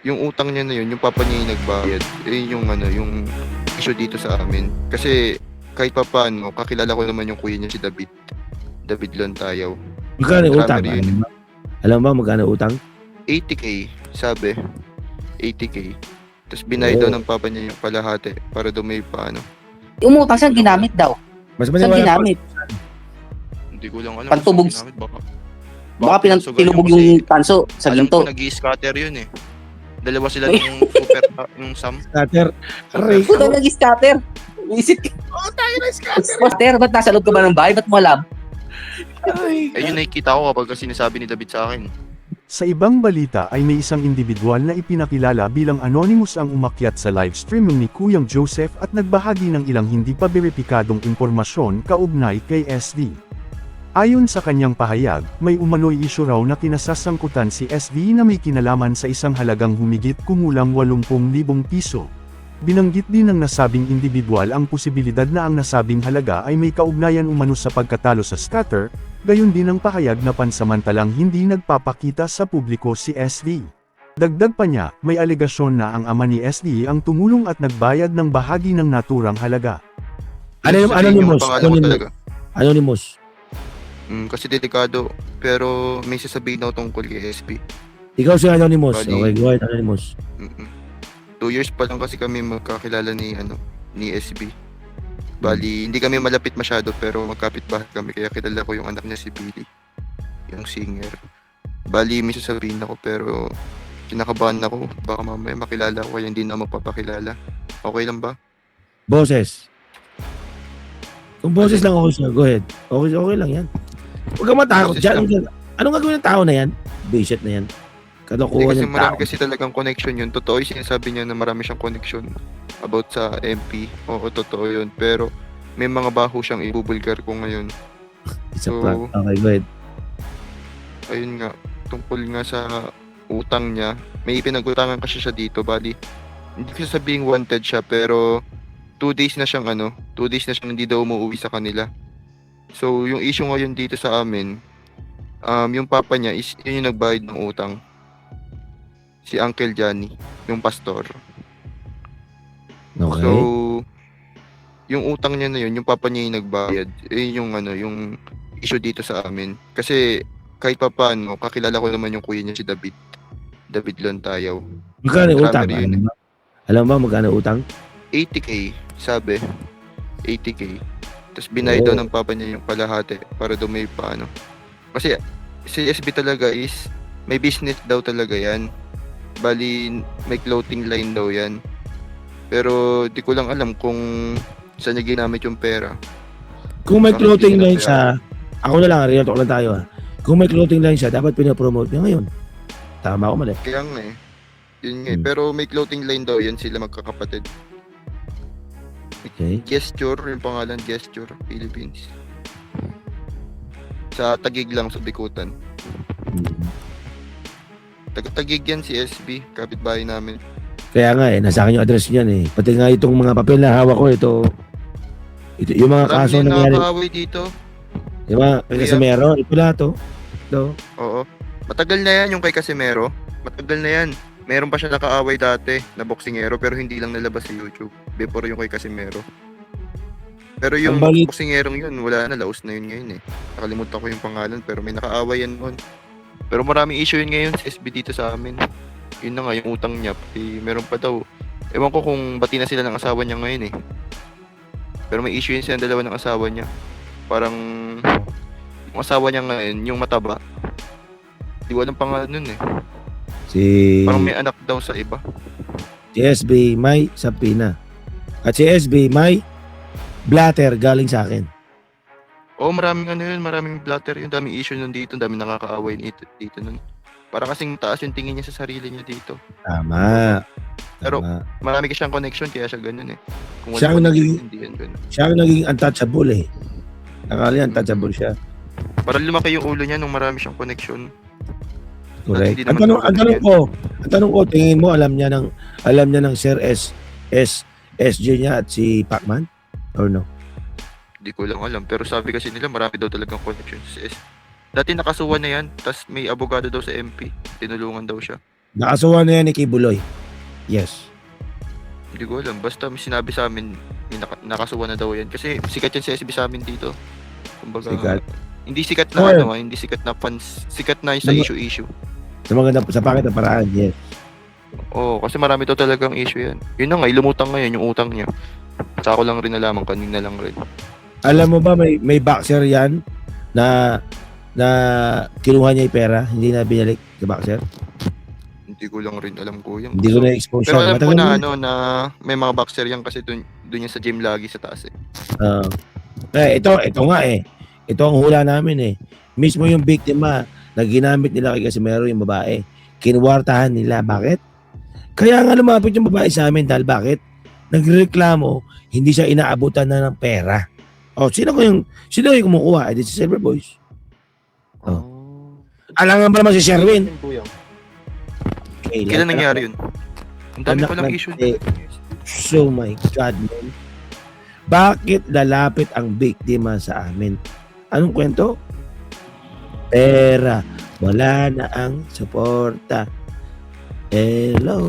Yung utang niya na yun, yung papa niya yung nagbayad. Yung ano, yung issue dito sa amin. Kasi kahit papaano, kakilala ko naman yung kuya niya si David. David Lontayaw. Magkano yung utang? Drummer yun. Alam mo magkano utang? 80K, sabi. 80K. Tapos binayad daw ng papa niya yung kalahati para daw may paano. Umutang siya, ginamit daw. Mas Saan maniwala ginamit? Hindi ko lang alam. Pantubog. Saan ginamit, Baka pinilubog kasi yung tanso sa alam ko ginto. nag-i-scatter yun eh. Dalawa sila yung super, yung Sam. Scatter. Aray Puta, ko. nag-scatter. Isip ka. Tayo na scatter. Scatter, ba't nasa loob ka ba ng bahay? Ba't mo alam? Ay. Ayun nakikita ko kapag sinasabi ni David sa akin. Sa ibang balita ay may isang individual na ipinakilala bilang anonymous ang umakyat sa live streaming ni Kuyang Joseph at nagbahagi ng ilang hindi pa beripikadong impormasyon kaugnay kay SD. Ayon sa kanyang pahayag, may umano'y isyu raw na kinasasangkutan si SD na may kinalaman sa isang halagang humigit kumulang 80,000 piso. Binanggit din ng nasabing individual ang posibilidad na ang nasabing halaga ay may kaugnayan umano sa pagkatalo sa scatter, gayon din ang pahayag na pansamantalang hindi nagpapakita sa publiko si SD. Dagdag pa niya, may alegasyon na ang ama ni SD ang tumulong at nagbayad ng bahagi ng naturang halaga. Anonymous. Yung pangalan mo talaga. Anonymous. Kasi delikado. Pero may sasabihin ako tungkol kay SB. Ikaw si Anonymous. Bali. Okay, go ahead, Anonymous. 2 years pa lang kasi kami magkakilala ni SB. Bali, hindi kami malapit masyado pero magkapit-bahay kami kaya kilala ko yung anak niya si Billy. Yung singer. Bali, may sasabihin ako pero kinakabahan ako. Baka mamaya makilala ko kaya hindi na magpapakilala. Okay lang ba? Boses. Kung boses lang ako siya, go ahead. Okay lang yan. Huwag kang matakot Boses dyan. lang. Anong gagawin ng tao na yan? Bullshit na yan. Hindi Kalokohan kasi ng tao. marami kasi talagang connection yun. Totoo yung sinasabi niya na marami siyang connection about sa MP. Oo, totoo yun. Pero may mga baho siyang ibubulgar ko ngayon. It's a So, prank. Okay, go ahead. Ayun nga, tungkol nga sa utang niya, may ipinag-utangan kasi siya dito. Bali, hindi ko sabihing wanted siya pero 2 days na siyang 2 days na siyang hindi daw umuwi sa kanila. So, yung issue ngayon dito sa amin, yung papa niya is yun yung nagbayad ng utang. Si Uncle Johnny, yung pastor. Okay. So, yung utang niya na yun, yung papa niya yung nagbayad. Yung issue dito sa amin. Kasi kahit papaano, kakilala ko naman yung kuya niya si David. David Lontayaw. Magkano yung utang? Drummer yun. Alam mo magkano utang? 80K, sabi. 80K. Tapos binayad daw ng papa niya yung kalahati para daw may paano. Kasi si SB talaga is may business daw talaga yan. Bali, may clothing line daw yan. Pero di ko lang alam kung saan niya ginamit yung pera. Kung may Bakit clothing hindi line na siya, ako na lang, real talk lang tayo ha. Kung may clothing line siya, dapat pinapromote niya ngayon. Tama ako mali. Kaya nga eh. Yun nga eh. Pero may clothing line daw yan sila magkakapatid. Okay. Gesture, yung pangalan Gesture Philippines. Sa Taguig lang sa Bikutan. Taga-Taguig yan si SB, kapitbahay namin. Kaya nga nasa akin yung address niyan eh. Pati nga itong mga papel na hawak ko, ito yung mga Marami kaso din nangyari. nakakaaway dito. Yung mga kay Casimero, ito lahat to. Ito. Oo. Matagal na yan yung kay Casimero. Matagal na yan. Meron pa siya nakaaway dati na boksingero pero hindi lang nalabas sa YouTube. Before yung kay Casimero. Pero yung Ang balit- boksingerong yun, wala na. Laos na yun ngayon eh. Nakalimutan ko yung pangalan pero may nakaaway yan noon. Pero maraming issue yun ngayon sa SB dito sa amin. Yun na nga, yung utang niya. Pati meron pa daw. Ewan ko kung bati na sila ng asawa niya ngayon eh. Pero may issue yun silang dalawa ng asawa niya. Parang yung asawa niya ngayon, yung mataba. Di ko alam pangalan nun eh. Si Parang may anak daw sa iba. SB may Sapina. At si SB may blatter galing sa akin. Oo, maraming maraming blatter yun. Daming issue nun dito, daming nakakaaway dito nun. Parang kasing taas yung tingin niya sa sarili niya dito. Tama. Pero Tama. marami ka siyang connection kaya siya ganun eh. Kung Siya ang connection, naging- hindi yan ganun. Siya ang naging untouchable eh. Akala niya untouchable siya. Parang lumaki yung ulo niya nung marami siyang connection. Correct. Hindi Ang naman tanong ko, tingin mo alam niya ng Sir SJ niya at si Pacman? Or no? Hindi ko lang alam. Pero sabi kasi nila marami daw talagang connection sa S. Dati nakasuhan na yan, tas may abogado daw sa MP. Tinulungan daw siya. Nakasuhan na yan ni Kibuloy. Yes. Hindi ko alam. Basta may sinabi sa amin, may nakasuwa na daw yan. Kasi sikat yan si SB sa amin dito. Kumbaga, Sikat. hindi sikat na Oh, ano, hindi sikat na fans. Sikat na sa Ano- issue. Sa maganda, sa pangit na paraan, yes. Oo, kasi marami to talagang issue yan. Yun na nga, lumutang ngayon yung utang niya. Sa ako lang rin nalaman, kanina lang rin. Alam mo ba, may boxer yan na kinuha niya yung pera, hindi na binalik sa boxer? Hindi ko lang rin alam ko yung. Hindi ko na-expose Pero siya. alam ko Matagal na na. ano na may mga boxer yan kasi dun yan sa gym lagi sa taas eh. Ito nga eh. Ito ang hula namin eh. Mismo yung biktima na ginamit nila kay Casimero yung babae. Kinuwartahan nila. Bakit? Kaya nga lumapit yung babae sa amin dahil bakit? Nagreklamo, hindi siya inaabutan na ng pera. Sino yung kumukuha? Si Silver Boys. Oh. Alangan ba naman si Sherwin? Kailan nangyari yun? Ang dami Anak palang ng- issue. So my God, man. Bakit lalapit ang biktima sa amin? Anong kwento? Pera. Wala na ang suporta. Hello.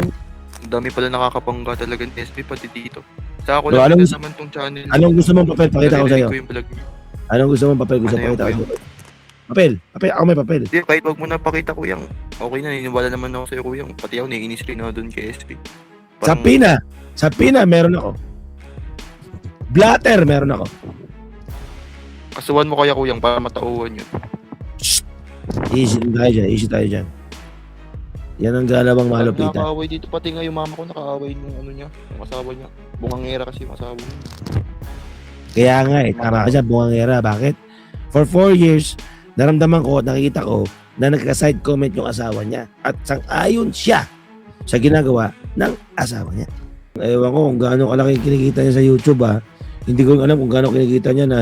Ang dami pala nakakapangga talaga ng SB pati dito. Sa ako So, lang anong- naman tong channel. Anong gusto mong papel? Pakita ko sa'yo. Naririnig yung vlog niya. Anong gusto mong papel? Gusto Ano pakita ko yung sa'yo. Papel. Ako may papel. Hindi, kahit wag mo na pakita kuyang. Okay na, niniwala naman ako sa'yo kuyang. Pati ako naiinis rin ako dun kay SB. Sa Pina, meron ako. Blatter, meron ako. Kasuhan mo kaya kuyang para matauhan yun. Easy tayo dyan. Yan ang galawang malupitan. Nakakaaway dito, pati nga yung mama ko nakaaway nung ano niya, yung asawa niya. Bungangera kasi yung asawa niya. Kaya nga tama ka dyan, bungangera. Bakit? For 4 years, naramdaman ko at nakikita ko na nagka-side comment yung asawa niya. At sang-ayon siya sa ginagawa ng asawa niya. Ewan ko kung gaano kalaki kinikita niya sa YouTube Hindi ko alam kung gaano kinikita niya na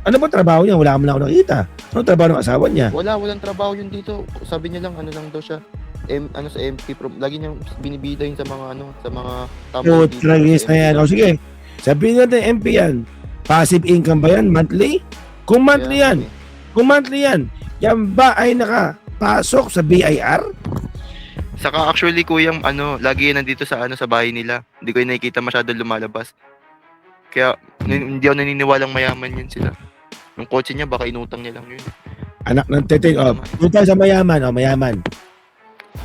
ano ba trabaho niya? Wala ako nakita. Ano trabaho ng asawa niya? Walang trabaho yun dito. Sabi niya lang, ano lang daw siya. Sa MP Pro. Lagi niya binibida yun sa mga sa mga So, dito. tragis na yan. O sige, sabihin natin MP yan. Passive income ba yan? Monthly? Kung monthly yan, yan ba ay nakapasok sa BIR? Saka actually kuyang lagi yan nandito sa sa bahay nila. Hindi ko yung nakikita masyadong lumalabas. Kaya hindi ako naniniwalang mayaman yun sila. Yung kotse niya baka inutang niya lang yun. Anak ng teteng. Punta sa mayaman. Mayaman.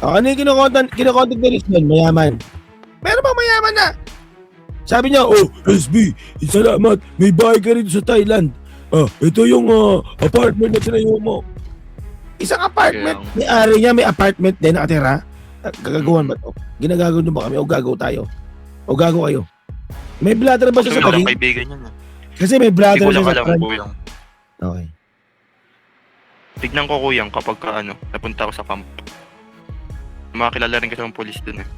Ano yung kinokontent ni Richmond? Mayaman. Meron bang mayaman na? Sabi niya, SB, salamat. May bahay ka rin sa Thailand. Ito yung apartment na tinayo mo. Isang apartment. Kaya- May-ari niya, may apartment din nakatira. Gagaguhan ba to? Ginagago nyo ba kami? O gago tayo? O gago kayo? May blatter ba siya sa Walang tabi? kaibigan yan. Kasi may Hindi blatter ko siya lang sa alam tabi. kuyang. Okay. Tignan ko kuyang kapag napunta ako sa camp. Makakilala rin kasi ang police dun eh.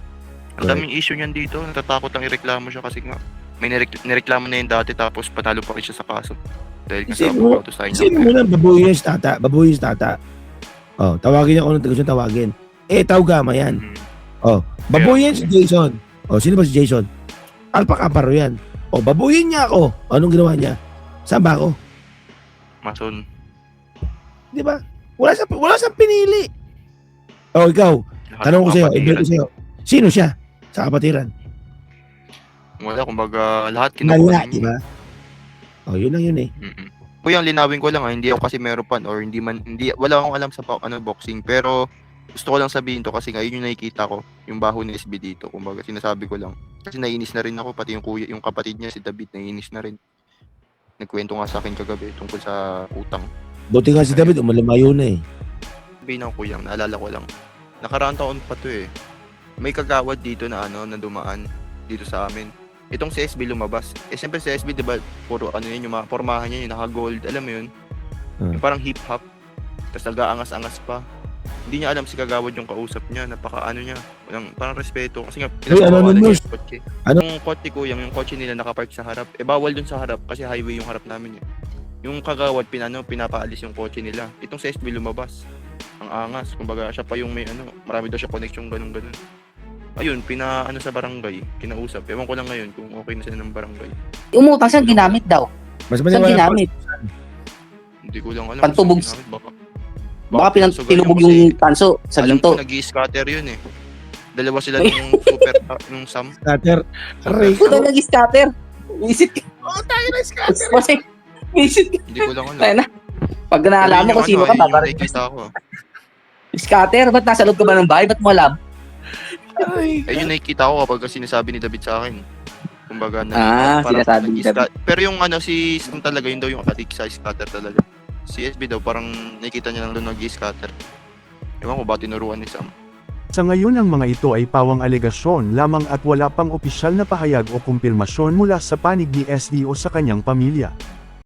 Ang Correct. daming issue niyan dito. Natatakot lang ireklamo siya kasi nga may nireklamo na yun dati tapos panalo pa rin siya sa kaso. Dahil nga sa Isipin mo- auto sign Kasi mo na babuyin si tata. Tawagin niya kung anong gusto niya tawagin. Tawgama yan. Babuyin si Jason. Sino ba si Jason? Alpha Caparo yan. Babuyin niya ako. Anong ginawa niya? Saan ba ako? Mason. Di ba? Wala siyang pinili. Ikaw. Lahat Tanong ko ng sa'yo. kapatiran. Ibig ko sa'yo. Sino siya? Sa kapatiran. Wala, kumbaga lahat Nala, kinukuha di niya. ba? Yun lang yun eh. Kuyang linawin ko lang hindi ako kasi meron pan or wala akong alam sa boxing pero gusto ko lang sabihin to kasi ngayon yung nakikita ko yung baho ni SB dito. Kumbaga sinasabi ko lang. Kasi naiinis na rin ako pati yung kapatid niya si David naiinis na rin. Nagkwento nga sa akin kagabi tungkol sa utang. Buti nga si David, lumayo na eh. Sabihin ako kuyang, naalala ko lang. Nakaraang taon pa to eh. May kagawad dito na na dumaan dito sa amin. Itong si SB lumabas. Siyempre si SB, diba, puro yun, yung mga pormahan niya, yung naka-gold, alam mo yun? Yung parang hip-hop. Tapos nag-aangas-angas pa. Hindi niya alam si kagawad yung kausap niya, niya, parang respeto. Kasi nga, anonymous. yung kotse. Ano? Yung kotse ko, yung kotse nila nakapark sa harap. Bawal dun sa harap kasi highway yung harap namin eh. Yung kagawad, pinapaalis yung kotse nila. Itong si SB lumabas. Ang angas. Kumbaga, siya pa yung may marami daw siya connection ganun. Ayun, sa barangay, kinausap. Ewan ko lang ngayon kung okay na sila ng barangay. Umutang siya, ginamit daw. Mas Saan maniwala ginamit? Hindi ko lang alam. Pantubog. Saan ginamit, baka Baka tinubog yung tanso sa Alam ko ginto. nag-i-scatter yun eh. Dalawa sila yung super, yung Sam. Scatter. Aray Puta, ko. nag-scatter. Isit ka. Oh, tayo na scatter. Kasi, isit ka. Hindi ko lang alam. Tayo na. Pag nalaman mo kung sino ka, Ayun yung babalik. nakikita ko. Scatter, ba't nasa loob ka ba ng bahay? Ba't mo alam? Aray. Ayun yung nakikita ko kapag sinasabi ni David sa akin. Kumbaga, parang Sinasabi ni nag-i-scatter. Pero yung si Sam talaga, yun daw yung addict sa scatter talaga. Si SB daw, parang nakikita niya lang doon nag-i-scatter. Ewan ko ba tinuruan ni Sam. Sa ngayon ang mga ito ay pawang alegasyon lamang at wala pang opisyal na pahayag o kumpirmasyon mula sa panig ni SD o sa kanyang pamilya.